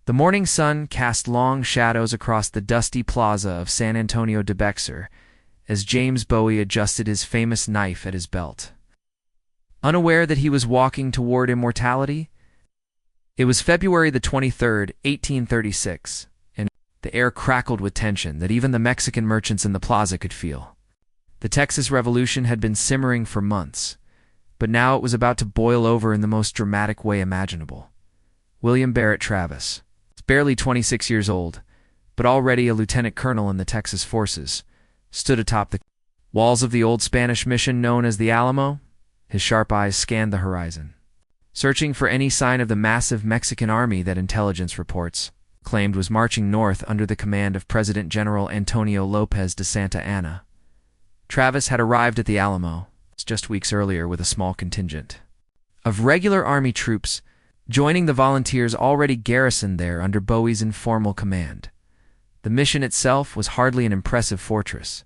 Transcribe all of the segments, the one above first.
The morning sun cast long shadows across the dusty plaza of San Antonio de Bexar as James Bowie adjusted his famous knife at his belt. Unaware that he was walking toward immortality, it was February the 23rd, 1836, and the air crackled with tension that even the Mexican merchants in the plaza could feel. The Texas Revolution had been simmering for months, but now it was about to boil over in the most dramatic way imaginable. William Barrett Travis, barely 26 years old, but already a lieutenant colonel in the Texas forces, stood atop the walls of the old Spanish mission known as the Alamo. His sharp eyes scanned the horizon, searching for any sign of the massive Mexican army that intelligence reports claimed was marching north under the command of President General Antonio Lopez de Santa Anna. Travis had arrived at the Alamo just weeks earlier with a small contingent of regular army troops, joining the volunteers already garrisoned there under Bowie's informal command. The mission itself was hardly an impressive fortress.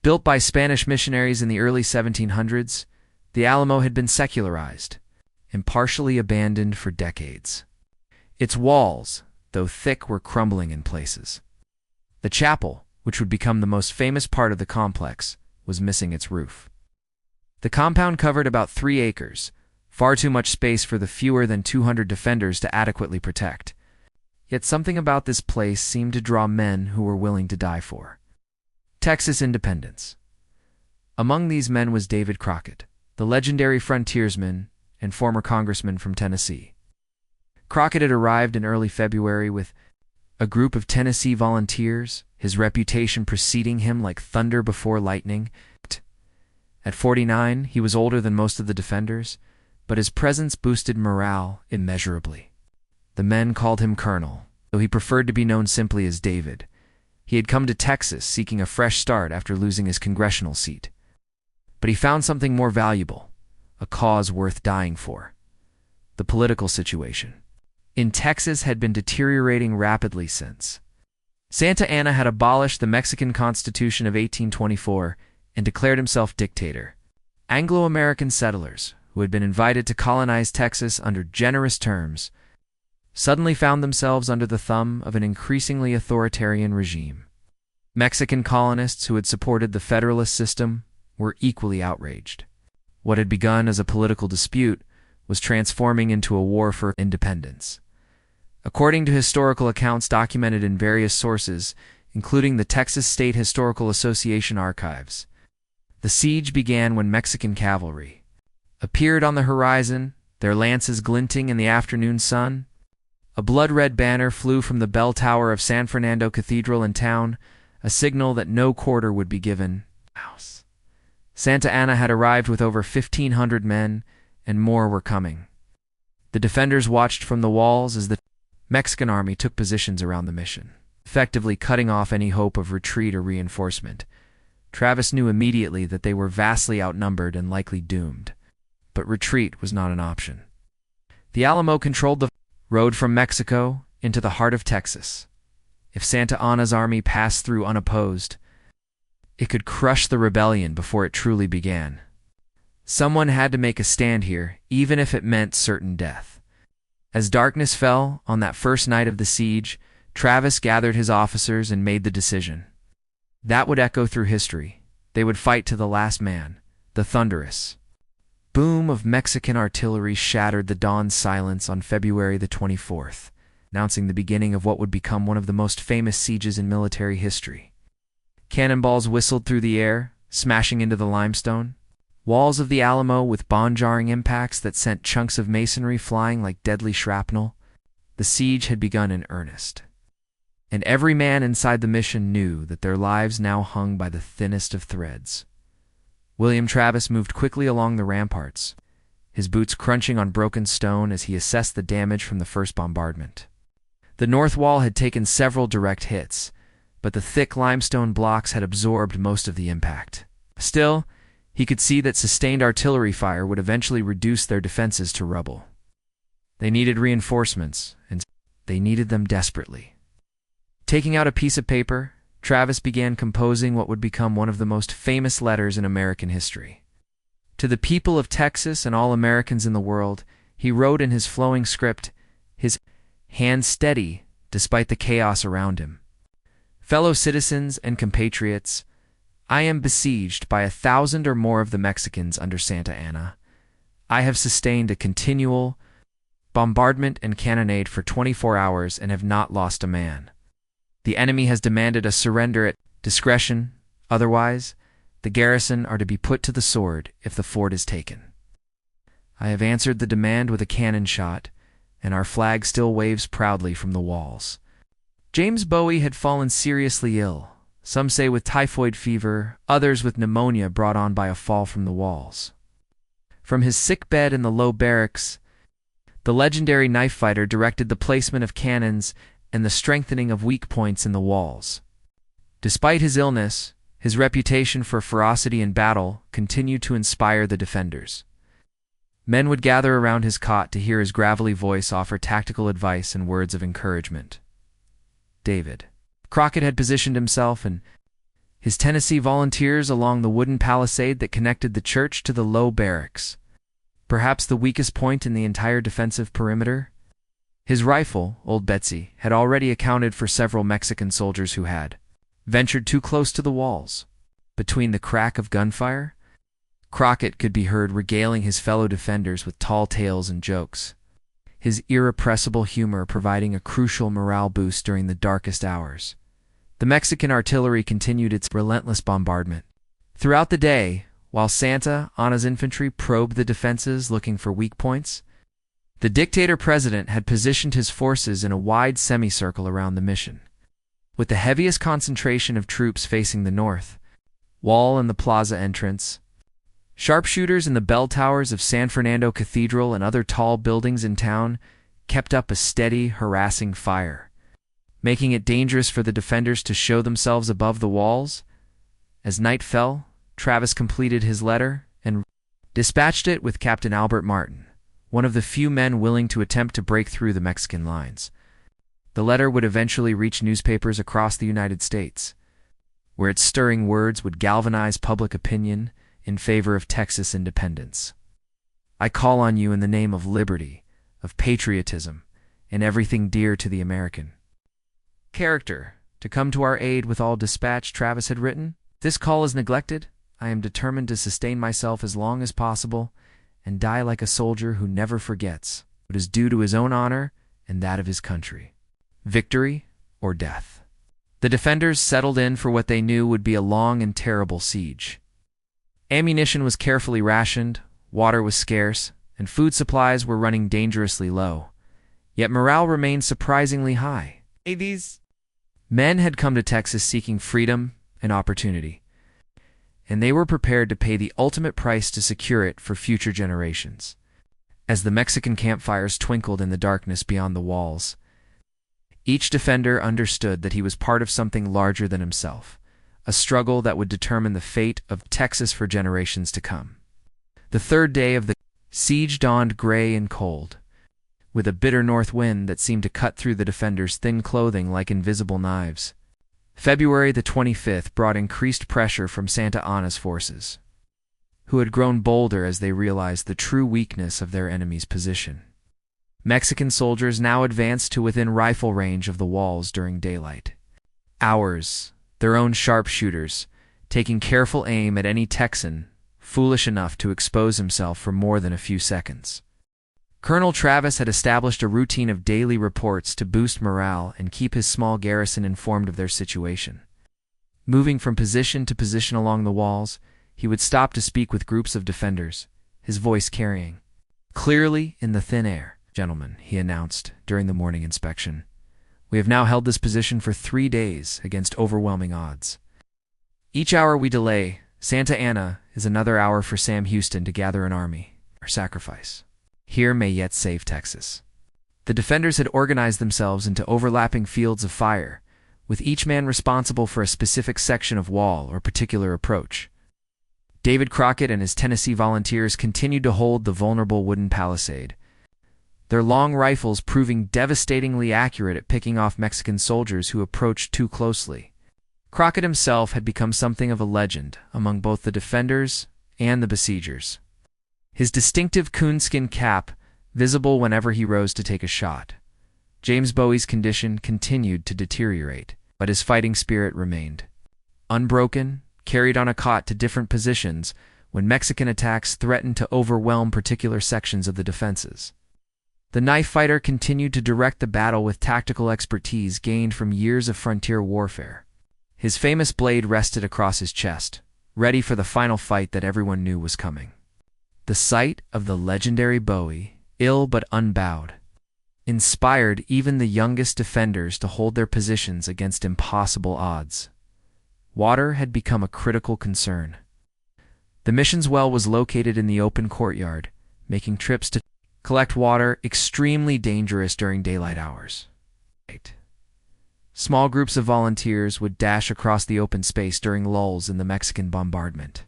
Built by Spanish missionaries in the early 1700s, the Alamo had been secularized and partially abandoned for decades. Its walls, though thick, were crumbling in places. The chapel, which would become the most famous part of the complex, was missing its roof. The compound covered about 3 acres, far too much space for the fewer than 200 defenders to adequately protect. Yet something about this place seemed to draw men who were willing to die for Texas independence. Among these men was David Crockett, the legendary frontiersman and former congressman from Tennessee. Crockett had arrived in early February with a group of Tennessee volunteers, his reputation preceding him like thunder before lightning. At 49, he was older than most of the defenders, but his presence boosted morale immeasurably. The men called him Colonel, though he preferred to be known simply as David. He had come to Texas seeking a fresh start after losing his congressional seat. But he found something more valuable, a cause worth dying for. The political situation in Texas had been deteriorating rapidly since Santa Anna had abolished the Mexican Constitution of 1824 and declared himself dictator. Anglo-American settlers, who had been invited to colonize Texas under generous terms, suddenly found themselves under the thumb of an increasingly authoritarian regime. Mexican colonists who had supported the Federalist system were equally outraged. What had begun as a political dispute was transforming into a war for independence. According to historical accounts documented in various sources, including the Texas State Historical Association archives, the siege began when Mexican cavalry appeared on the horizon, their lances glinting in the afternoon sun. A blood-red banner flew from the bell tower of San Fernando Cathedral in town, a signal that no quarter would be given. Santa Anna had arrived with over 1,500 men, and more were coming. The defenders watched from the walls as the Mexican army took positions around the mission, effectively cutting off any hope of retreat or reinforcement. Travis knew immediately that they were vastly outnumbered and likely doomed. But retreat was not an option. The Alamo controlled the road from Mexico into the heart of Texas. If Santa Anna's army passed through unopposed, it could crush the rebellion before it truly began. Someone had to make a stand here, even if it meant certain death. As darkness fell on that first night of the siege, Travis gathered his officers and made the decision. That would echo through history. They would fight to the last man, the thunderous boom of Mexican artillery shattered the dawn silence on February the 24th, announcing the beginning of what would become one of the most famous sieges in military history. Cannonballs whistled through the air, smashing into the limestone walls of the Alamo with bone-jarring impacts that sent chunks of masonry flying like deadly shrapnel. The siege had begun in earnest, and every man inside the mission knew that their lives now hung by the thinnest of threads. William Travis moved quickly along the ramparts, his boots crunching on broken stone as he assessed the damage from the first bombardment. The north wall had taken several direct hits, but the thick limestone blocks had absorbed most of the impact. Still, he could see that sustained artillery fire would eventually reduce their defenses to rubble. They needed reinforcements, and they needed them desperately. Taking out a piece of paper, Travis began composing what would become one of the most famous letters in American history. To the people of Texas and all Americans in the world, he wrote in his flowing script, his hands steady despite the chaos around him. Fellow citizens and compatriots, I am besieged by 1,000 or more of the Mexicans under Santa Anna. I have sustained a continual bombardment and cannonade for 24 hours and have not lost a man. The enemy has demanded a surrender at discretion. Otherwise, the garrison are to be put to the sword if the fort is taken. I have answered the demand with a cannon shot, and our flag still waves proudly from the walls. James Bowie had fallen seriously ill, some say with typhoid fever, others with pneumonia brought on by a fall from the walls. From his sick bed in the low barracks, the legendary knife fighter directed the placement of cannons and the strengthening of weak points in the walls. Despite his illness, his reputation for ferocity in battle continued to inspire the defenders. Men would gather around his cot to hear his gravelly voice offer tactical advice and words of encouragement. David Crockett had positioned himself and his Tennessee volunteers along the wooden palisade that connected the church to the low barracks, perhaps the weakest point in the entire defensive perimeter. His rifle, Old Betsy, had already accounted for several Mexican soldiers who had ventured too close to the walls. Between the crack of gunfire, Crockett could be heard regaling his fellow defenders with tall tales and jokes, his irrepressible humor providing a crucial morale boost during the darkest hours. The Mexican artillery continued its relentless bombardment. Throughout the day, while Santa Anna's infantry probed the defenses looking for weak points, the dictator-president had positioned his forces in a wide semicircle around the mission, with the heaviest concentration of troops facing the north wall and the plaza entrance. Sharpshooters in the bell towers of San Fernando Cathedral and other tall buildings in town kept up a steady, harassing fire, making it dangerous for the defenders to show themselves above the walls. As night fell, Travis completed his letter and dispatched it with Captain Albert Martin, one of the few men willing to attempt to break through the Mexican lines. The letter would eventually reach newspapers across the United States, where its stirring words would galvanize public opinion in favor of Texas independence. I call on you in the name of liberty, of patriotism, and everything dear to the American character, to come to our aid with all dispatch, Travis had written. If this call is neglected, I am determined to sustain myself as long as possible and die like a soldier who never forgets what is due to his own honor and that of his country. Victory or death. The defenders settled in for what they knew would be a long and terrible siege. Ammunition was carefully rationed, water was scarce, and food supplies were running dangerously low. Yet morale remained surprisingly high. These men had come to Texas seeking freedom and opportunity, and they were prepared to pay the ultimate price to secure it for future generations. As the Mexican campfires twinkled in the darkness beyond the walls, each defender understood that he was part of something larger than himself, a struggle that would determine the fate of Texas for generations to come. The third day of the siege dawned gray and cold, with a bitter north wind that seemed to cut through the defenders' thin clothing like invisible knives. February the 25th brought increased pressure from Santa Anna's forces, who had grown bolder as they realized the true weakness of their enemy's position. Mexican soldiers now advanced to within rifle range of the walls during daylight. Ours, their own sharpshooters, taking careful aim at any Texan foolish enough to expose himself for more than a few seconds. Colonel Travis had established a routine of daily reports to boost morale and keep his small garrison informed of their situation. Moving from position to position along the walls, he would stop to speak with groups of defenders, his voice carrying clearly in the thin air. Gentlemen, he announced during the morning inspection, we have now held this position for 3 days against overwhelming odds. Each hour we delay, Santa Anna, is another hour for Sam Houston to gather an army, or sacrifice. Here may yet save Texas. The defenders had organized themselves into overlapping fields of fire, with each man responsible for a specific section of wall or particular approach. David Crockett and his Tennessee volunteers continued to hold the vulnerable wooden palisade, their long rifles proving devastatingly accurate at picking off Mexican soldiers who approached too closely. Crockett himself had become something of a legend among both the defenders and the besiegers. His distinctive coonskin cap visible whenever he rose to take a shot, James Bowie's condition continued to deteriorate, but his fighting spirit remained. Unbroken, carried on a cot to different positions when Mexican attacks threatened to overwhelm particular sections of the defenses. The knife fighter continued to direct the battle with tactical expertise gained from years of frontier warfare. His famous blade rested across his chest, ready for the final fight that everyone knew was coming. The sight of the legendary Bowie, ill but unbowed, inspired even the youngest defenders to hold their positions against impossible odds. Water had become a critical concern. The mission's well was located in the open courtyard, making trips to collect water extremely dangerous during daylight hours. Small groups of volunteers would dash across the open space during lulls in the Mexican bombardment,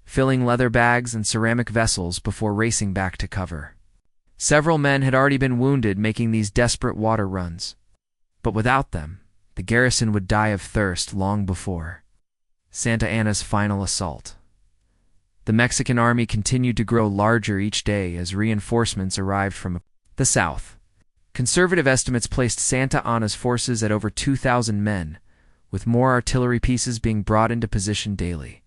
filling leather bags and ceramic vessels before racing back to cover. Several men had already been wounded making these desperate water runs, but without them, the garrison would die of thirst long before Santa Anna's final assault. The Mexican army continued to grow larger each day as reinforcements arrived from the south. Conservative estimates placed Santa Anna's forces at over 2,000 men, with more artillery pieces being brought into position daily.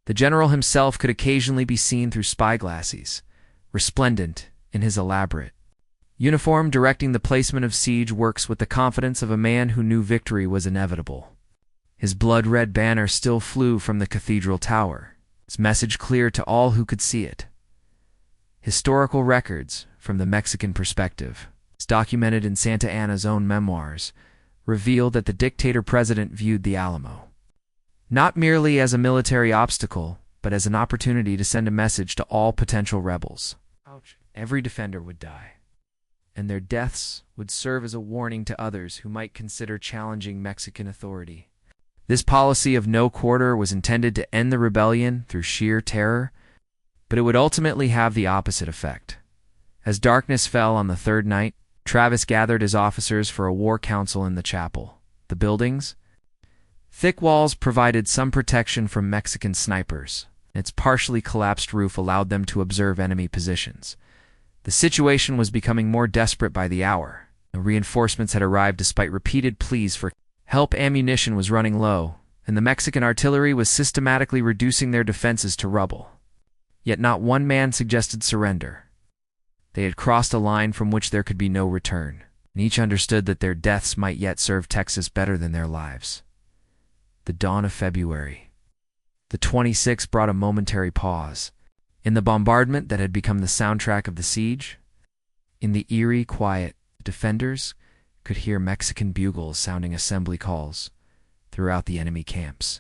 The general himself could occasionally be seen through spyglasses, resplendent in his elaborate uniform, directing the placement of siege works with the confidence of a man who knew victory was inevitable. His blood-red banner still flew from the cathedral tower, its message clear to all who could see it. Historical records, from the Mexican perspective, as documented in Santa Anna's own memoirs, reveal that the dictator-president viewed the Alamo not merely as a military obstacle, but as an opportunity to send a message to all potential rebels. Every defender would die, and their deaths would serve as a warning to others who might consider challenging Mexican authority. This policy of no quarter was intended to end the rebellion through sheer terror, but it would ultimately have the opposite effect. As darkness fell on the third night, Travis gathered his officers for a war council in the chapel. The building's thick walls provided some protection from Mexican snipers. Its partially collapsed roof allowed them to observe enemy positions. The situation was becoming more desperate by the hour. The reinforcements had arrived despite repeated pleas for help. Ammunition was running low, and the Mexican artillery was systematically reducing their defenses to rubble. Yet not one man suggested surrender. They had crossed a line from which there could be no return, and each understood that their deaths might yet serve Texas better than their lives. The dawn of February, the 26th, brought a momentary pause. In the bombardment that had become the soundtrack of the siege, in the eerie quiet, the defenders could hear Mexican bugles sounding assembly calls throughout the enemy camps,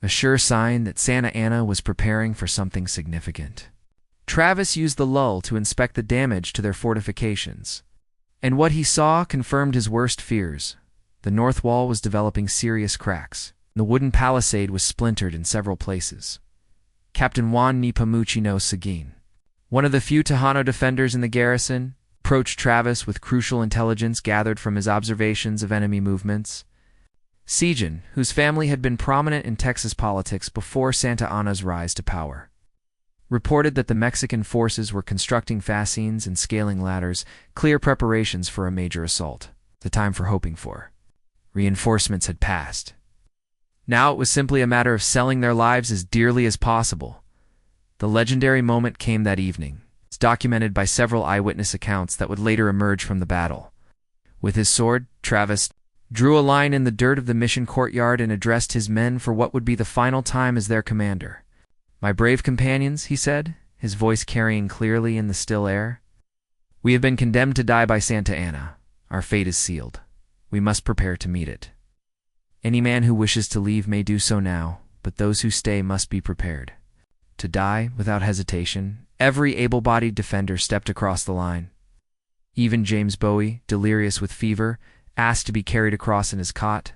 a sure sign that Santa Anna was preparing for something significant. Travis used the lull to inspect the damage to their fortifications, and what he saw confirmed his worst fears. The north wall was developing serious cracks. The wooden palisade was splintered in several places. Captain Juan Nepomuceno Seguin, one of the few Tejano defenders in the garrison, approached Travis with crucial intelligence gathered from his observations of enemy movements. Seguin, whose family had been prominent in Texas politics before Santa Anna's rise to power, reported that the Mexican forces were constructing fascines and scaling ladders, clear preparations for a major assault. The time for hoping for reinforcements had passed. Now it was simply a matter of selling their lives as dearly as possible. The legendary moment came that evening. It's documented by several eyewitness accounts that would later emerge from the battle. With his sword, Travis drew a line in the dirt of the mission courtyard and addressed his men for what would be the final time as their commander. "My brave companions," he said, his voice carrying clearly in the still air, "we have been condemned to die by Santa Anna. Our fate is sealed. We must prepare to meet it. Any man who wishes to leave may do so now, but those who stay must be prepared to die without hesitation." Every able-bodied defender stepped across the line. Even James Bowie, delirious with fever, asked to be carried across in his cot.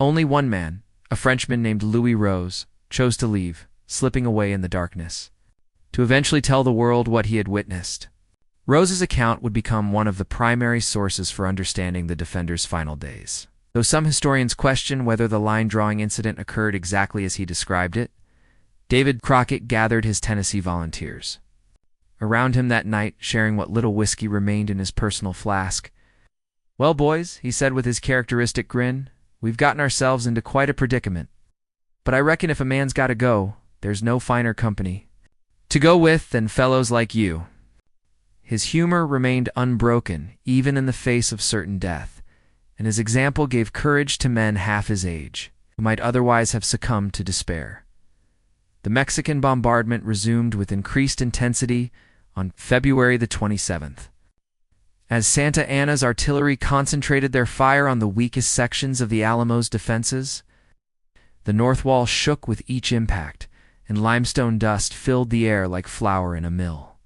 Only one man, a Frenchman named Louis Rose, chose to leave, slipping away in the darkness, to eventually tell the world what he had witnessed. Rose's account would become one of the primary sources for understanding the defenders' final days. Though some historians question whether the line-drawing incident occurred exactly as he described it, David Crockett gathered his Tennessee volunteers around him that night, sharing what little whiskey remained in his personal flask. "Well, boys," he said with his characteristic grin, "we've gotten ourselves into quite a predicament. But I reckon if a man's got to go, there's no finer company to go with than fellows like you." His humor remained unbroken, even in the face of certain death, and his example gave courage to men half his age, who might otherwise have succumbed to despair. The Mexican bombardment resumed with increased intensity on February the 27th. As Santa Anna's artillery concentrated their fire on the weakest sections of the Alamo's defenses, the north wall shook with each impact, and limestone dust filled the air like flour in a mill.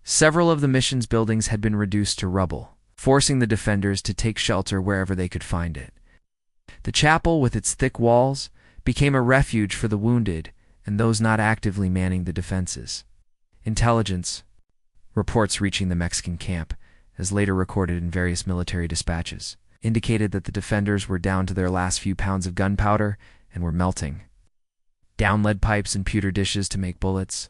Several of the mission's buildings had been reduced to rubble, forcing the defenders to take shelter wherever they could find it. The chapel, with its thick walls, became a refuge for the wounded and those not actively manning the defenses. Intelligence reports reaching the Mexican camp, as later recorded in various military dispatches, indicated that the defenders were down to their last few pounds of gunpowder and were melting down lead pipes and pewter dishes to make bullets.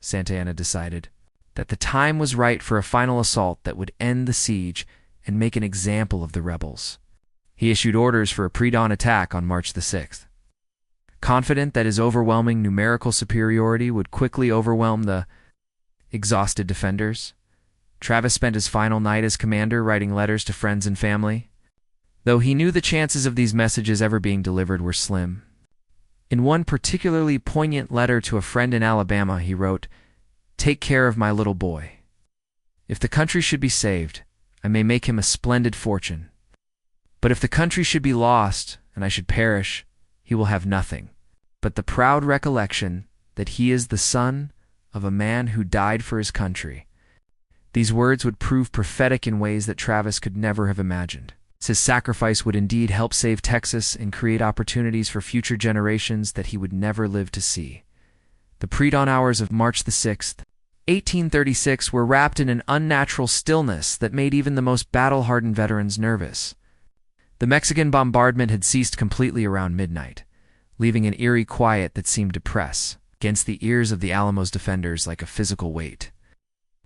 Santa Anna decided that the time was right for a final assault that would end the siege and make an example of the rebels. He issued orders for a pre-dawn attack on March the 6th. Confident that his overwhelming numerical superiority would quickly overwhelm the exhausted defenders, Travis spent his final night as commander writing letters to friends and family, though he knew the chances of these messages ever being delivered were slim. In one particularly poignant letter to a friend in Alabama, he wrote, "Take care of my little boy. If the country should be saved, I may make him a splendid fortune. But if the country should be lost, and I should perish, he will have nothing but the proud recollection that he is the son of a man who died for his country." These words would prove prophetic in ways that Travis could never have imagined. His sacrifice would indeed help save Texas and create opportunities for future generations that he would never live to see. The pre-dawn hours of March the 6th, 1836 were wrapped in an unnatural stillness that made even the most battle-hardened veterans nervous. The Mexican bombardment had ceased completely around midnight, leaving an eerie quiet that seemed to press against the ears of the Alamo's defenders like a physical weight.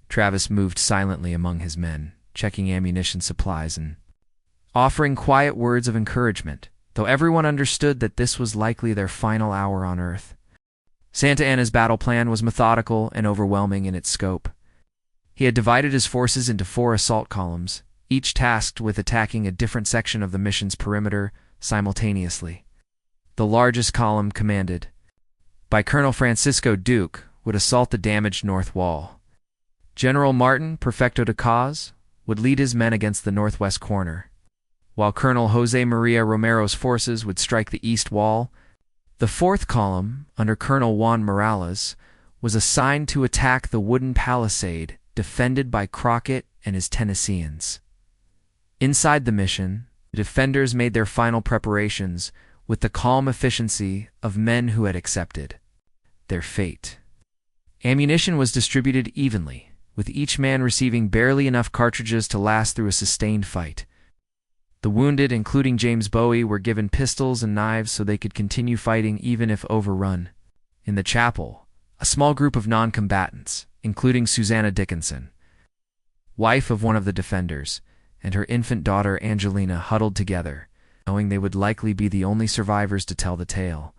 Travis moved silently among his men, checking ammunition supplies and offering quiet words of encouragement, though everyone understood that this was likely their final hour on Earth. Santa Anna's battle plan was methodical and overwhelming in its scope. He had divided his forces into 4 assault columns, each tasked with attacking a different section of the mission's perimeter simultaneously. The largest column, commanded by Colonel Francisco Duke, would assault the damaged north wall. General Martin Perfecto de Caz would lead his men against the northwest corner, while Colonel Jose Maria Romero's forces would strike the east wall. The 4th column, under Colonel Juan Morales, was assigned to attack the wooden palisade defended by Crockett and his Tennesseans. Inside the mission, the defenders made their final preparations with the calm efficiency of men who had accepted their fate. Ammunition was distributed evenly, with each man receiving barely enough cartridges to last through a sustained fight. The wounded, including James Bowie, were given pistols and knives so they could continue fighting even if overrun. In the chapel, a small group of non-combatants, including Susanna Dickinson, wife of one of the defenders, and her infant daughter Angelina, huddled together, knowing they would likely be the only survivors to tell the tale.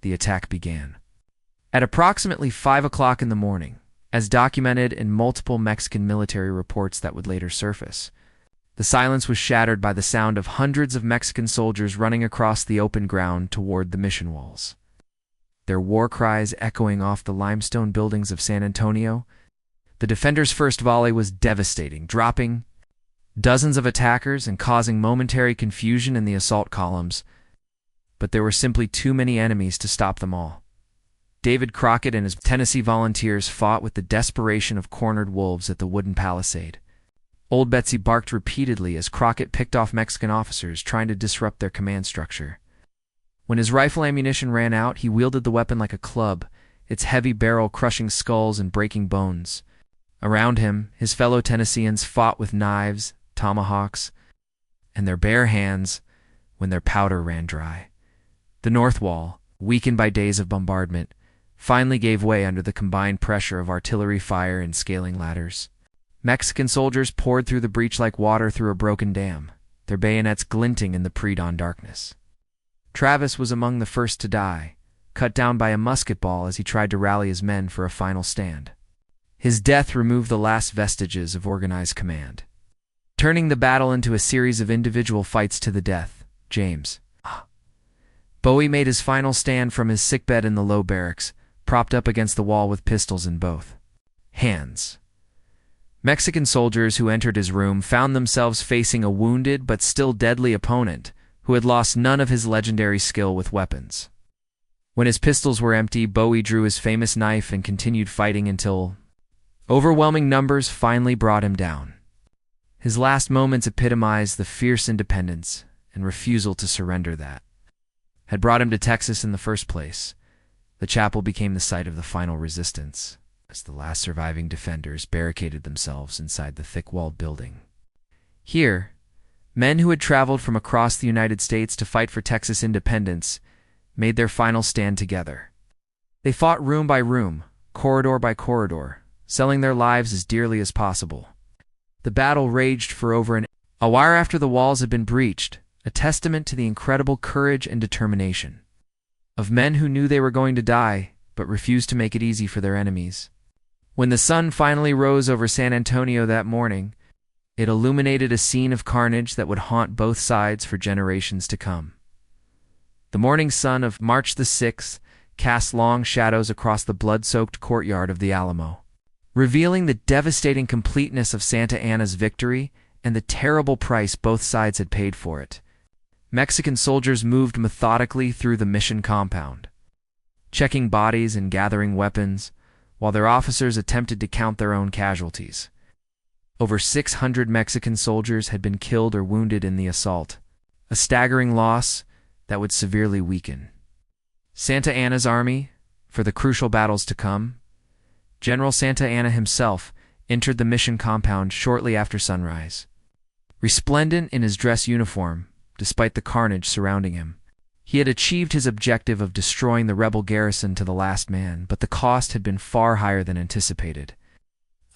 The attack began. At approximately 5 o'clock in the morning, as documented in multiple Mexican military reports that would later surface, the silence was shattered by the sound of hundreds of Mexican soldiers running across the open ground toward the mission walls, their war cries echoing off the limestone buildings of San Antonio. The defenders' first volley was devastating, dropping dozens of attackers and causing momentary confusion in the assault columns, but there were simply too many enemies to stop them all. David Crockett and his Tennessee volunteers fought with the desperation of cornered wolves at the wooden palisade. Old Betsy barked repeatedly as Crockett picked off Mexican officers trying to disrupt their command structure. When his rifle ammunition ran out, he wielded the weapon like a club, its heavy barrel crushing skulls and breaking bones. Around him, his fellow Tennesseans fought with knives, tomahawks, and their bare hands when their powder ran dry. The north wall, weakened by days of bombardment, finally gave way under the combined pressure of artillery fire and scaling ladders. Mexican soldiers poured through the breach like water through a broken dam, their bayonets glinting in the pre-dawn darkness. Travis was among the first to die, cut down by a musket ball as he tried to rally his men for a final stand. His death removed the last vestiges of organized command, turning the battle into a series of individual fights to the death. James Bowie made his final stand from his sickbed in the low barracks, propped up against the wall with pistols in both hands. Mexican soldiers who entered his room found themselves facing a wounded but still deadly opponent who had lost none of his legendary skill with weapons. When his pistols were empty, Bowie drew his famous knife and continued fighting until overwhelming numbers finally brought him down. His last moments epitomized the fierce independence and refusal to surrender that had brought him to Texas in the first place. The chapel became the site of the final resistance, as the last surviving defenders barricaded themselves inside the thick-walled building. Here, men who had traveled from across the United States to fight for Texas independence made their final stand together. They fought room by room, corridor by corridor, selling their lives as dearly as possible. The battle raged for over an hour after the walls had been breached, a testament to the incredible courage and determination of men who knew they were going to die but refused to make it easy for their enemies. When the sun finally rose over San Antonio that morning, it illuminated a scene of carnage that would haunt both sides for generations to come. The morning sun of March the 6th cast long shadows across the blood-soaked courtyard of the Alamo, revealing the devastating completeness of Santa Anna's victory and the terrible price both sides had paid for it. Mexican soldiers moved methodically through the mission compound, checking bodies and gathering weapons, while their officers attempted to count their own casualties. Over 600 Mexican soldiers had been killed or wounded in the assault, a staggering loss that would severely weaken Santa Anna's army for the crucial battles to come. General Santa Anna himself entered the mission compound shortly after sunrise. Resplendent in his dress uniform, despite the carnage surrounding him, he had achieved his objective of destroying the rebel garrison to the last man, but the cost had been far higher than anticipated.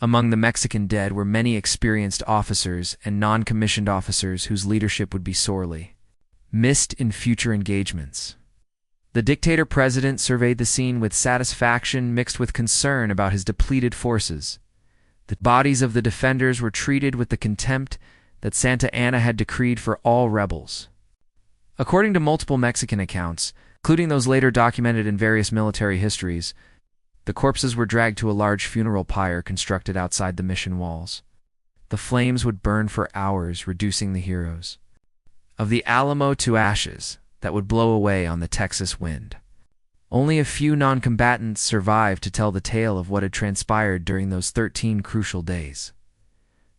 Among the Mexican dead were many experienced officers and non-commissioned officers whose leadership would be sorely missed in future engagements. The dictator-president surveyed the scene with satisfaction mixed with concern about his depleted forces. The bodies of the defenders were treated with the contempt that Santa Anna had decreed for all rebels. According to multiple Mexican accounts, including those later documented in various military histories, the corpses were dragged to a large funeral pyre constructed outside the mission walls. The flames would burn for hours, reducing the heroes of the Alamo to ashes that would blow away on the Texas wind. Only a few non-combatants survived to tell the tale of what had transpired during those 13 crucial days.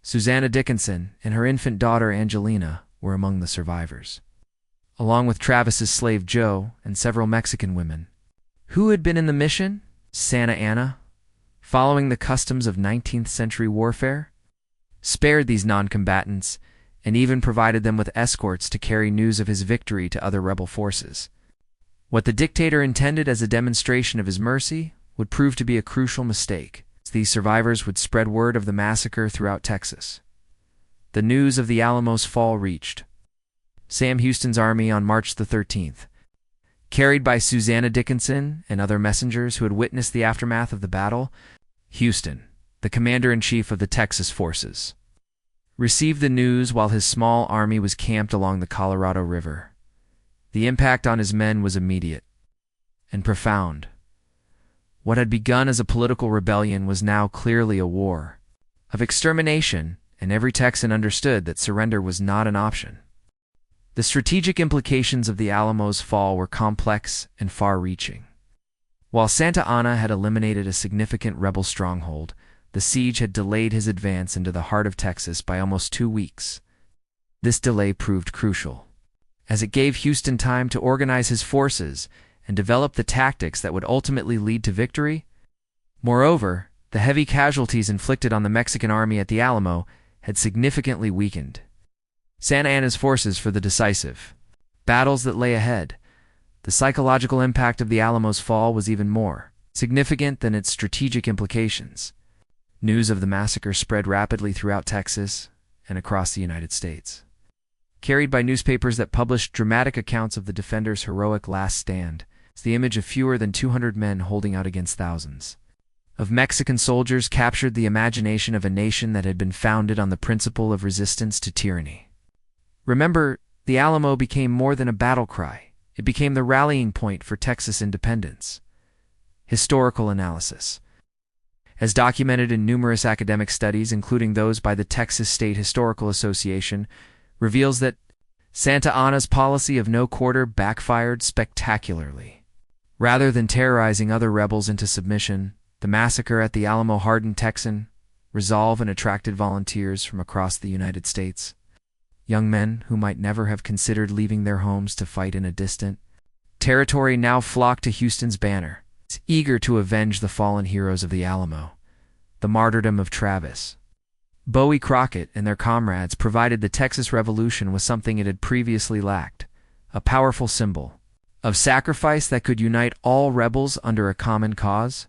Susanna Dickinson and her infant daughter Angelina were among the survivors, along with Travis's slave Joe and several Mexican women. Who had been in the mission? Santa Anna, following the customs of 19th century warfare, spared these non-combatants and even provided them with escorts to carry news of his victory to other rebel forces. What the dictator intended as a demonstration of his mercy would prove to be a crucial mistake. These survivors would spread word of the massacre throughout Texas. The news of the Alamo's fall reached Sam Houston's army on March the 13th, carried by Susanna Dickinson and other messengers who had witnessed the aftermath of the battle. Houston, the commander-in-chief of the Texas forces, received the news while his small army was camped along the Colorado River. The impact on his men was immediate and profound. What had begun as a political rebellion was now clearly a war of extermination, and every Texan understood that surrender was not an option. The strategic implications of the Alamo's fall were complex and far-reaching. While Santa Anna had eliminated a significant rebel stronghold, the siege had delayed his advance into the heart of Texas by almost 2 weeks. This delay proved crucial, as it gave Houston time to organize his forces and develop the tactics that would ultimately lead to victory. Moreover, the heavy casualties inflicted on the Mexican army at the Alamo had significantly weakened Santa Anna's forces for the decisive battles that lay ahead. The psychological impact of the Alamo's fall was even more significant than its strategic implications. News of the massacre spread rapidly throughout Texas and across the United States. carried by newspapers that published dramatic accounts of the defenders' heroic last stand. It's the image of fewer than 200 men holding out against thousands of Mexican soldiers captured the imagination of a nation that had been founded on the principle of resistance to tyranny. Remember, the Alamo became more than a battle cry. It became the rallying point for Texas independence. Historical analysis. As documented in numerous academic studies, including those by the Texas State Historical Association, reveals that Santa Anna's policy of no quarter backfired spectacularly. Rather than terrorizing other rebels into submission, the massacre at the Alamo hardened Texan resolve and attracted volunteers from across the United States. Young men who might never have considered leaving their homes to fight in a distant territory now flocked to Houston's banner, eager to avenge the fallen heroes of the Alamo. The martyrdom of Travis, Bowie Crockett, and their comrades provided the Texas Revolution with something it had previously lacked: a powerful symbol of sacrifice that could unite all rebels under a common cause.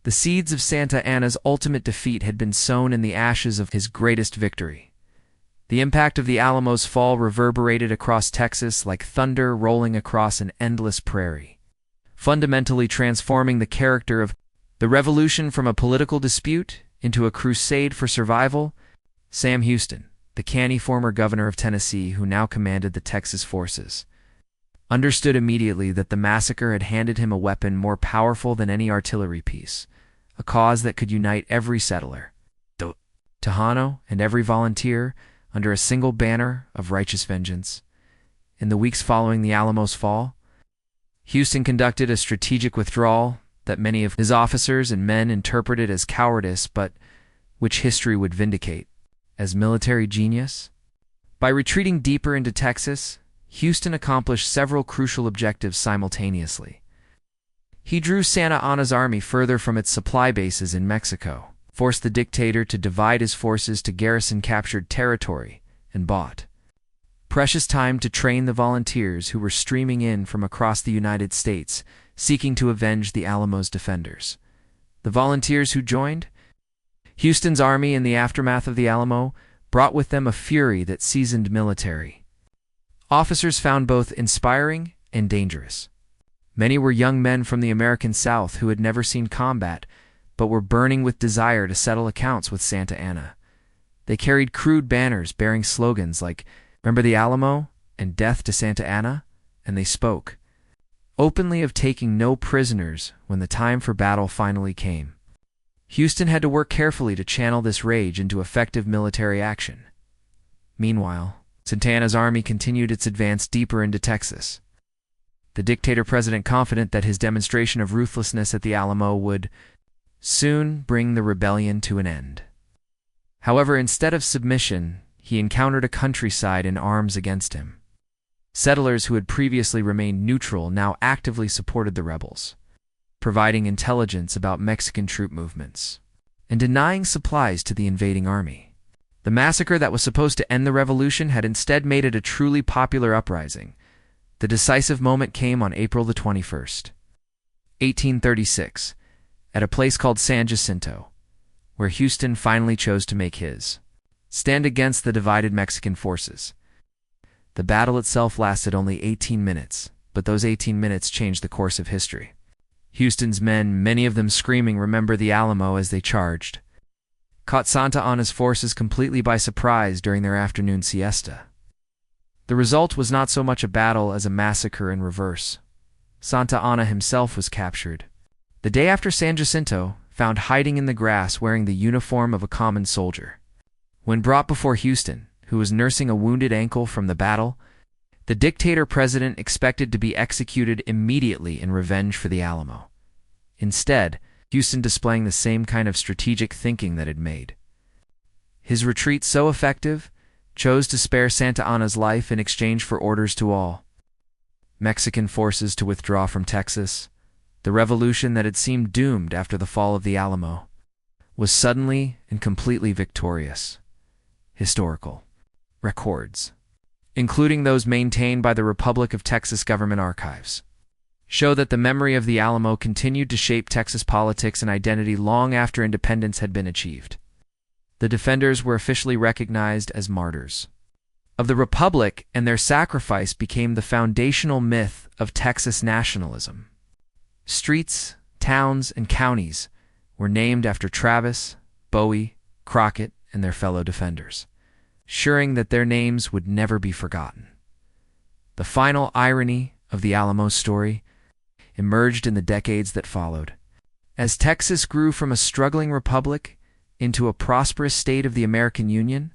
The seeds of Santa Anna's ultimate defeat had been sown in the ashes of his greatest victory. The impact of the Alamo's fall reverberated across Texas like thunder rolling across an endless prairie, fundamentally transforming the character of the revolution from a political dispute into a crusade for survival. Sam Houston, the canny former governor of Tennessee who now commanded the Texas forces, understood immediately that the massacre had handed him a weapon more powerful than any artillery piece, a cause that could unite every settler, Tejano, and every volunteer under a single banner of righteous vengeance. In the weeks following the Alamo's fall, Houston conducted a strategic withdrawal that many of his officers and men interpreted as cowardice, but which history would vindicate as military genius. By retreating deeper into Texas, Houston accomplished several crucial objectives simultaneously. He drew Santa Anna's army further from its supply bases in Mexico, forced the dictator to divide his forces to garrison captured territory, and bought precious time to train the volunteers who were streaming in from across the United States, seeking to avenge the Alamo's defenders. The volunteers who joined Houston's army in the aftermath of the Alamo brought with them a fury that seasoned military officers found both inspiring and dangerous. Many were young men from the American South who had never seen combat, but were burning with desire to settle accounts with Santa Anna. They carried crude banners bearing slogans like "Remember the Alamo" and "Death to Santa Anna," and they spoke openly of taking no prisoners when the time for battle finally came. Houston had to work carefully to channel this rage into effective military action. Meanwhile, Santa Anna's army continued its advance deeper into Texas. The dictator-president, confident that his demonstration of ruthlessness at the Alamo would soon bring the rebellion to an end. However, instead of submission, he encountered a countryside in arms against him. Settlers who had previously remained neutral now actively supported the rebels, providing intelligence about Mexican troop movements and denying supplies to the invading army. The massacre that was supposed to end the revolution had instead made it a truly popular uprising. The decisive moment came on April the 21st, 1836, at a place called San Jacinto, where Houston finally chose to make his stand against the divided Mexican forces. The battle itself lasted only 18 minutes, but those 18 minutes changed the course of history. Houston's men, many of them screaming "Remember the Alamo" as they charged, caught Santa Anna's forces completely by surprise during their afternoon siesta. The result was not so much a battle as a massacre in reverse. Santa Anna himself was captured the day after San Jacinto, found hiding in the grass wearing the uniform of a common soldier. When brought before Houston, who was nursing a wounded ankle from the battle, the dictator-president expected to be executed immediately in revenge for the Alamo. Instead, Houston displaying the same kind of strategic thinking that had made his retreat so effective, chose to spare Santa Anna's life in exchange for orders to all Mexican forces to withdraw from Texas. The revolution that had seemed doomed after the fall of the Alamo was suddenly and completely victorious. Historical records, including those maintained by the Republic of Texas government archives, show that the memory of the Alamo continued to shape Texas politics and identity long after independence had been achieved. The defenders were officially recognized as martyrs. of the Republic, and their sacrifice became the foundational myth of Texas nationalism. Streets, towns, and counties were named after Travis, Bowie, Crockett, and their fellow defenders, ensuring that their names would never be forgotten. The final irony of the Alamo story emerged in the decades that followed. As Texas grew from a struggling republic into a prosperous state of the American Union,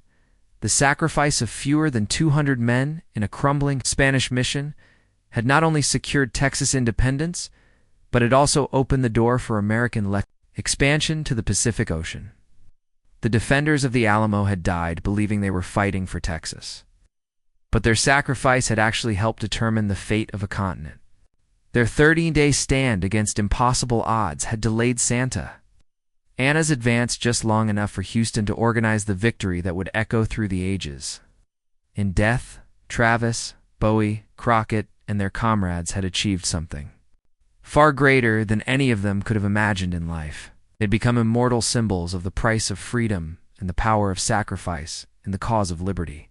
the sacrifice of fewer than 200 men in a crumbling Spanish mission had not only secured Texas independence, but it also opened the door for American expansion to the Pacific Ocean. The defenders of the Alamo had died believing they were fighting for Texas, but their sacrifice had actually helped determine the fate of a continent. Their 30-day stand against impossible odds had delayed Santa Anna's advance just long enough for Houston to organize the victory that would echo through the ages. In death, Travis, Bowie, Crockett, and their comrades had achieved something far greater than any of them could have imagined in life. They'd become immortal symbols of the price of freedom and the power of sacrifice in the cause of liberty.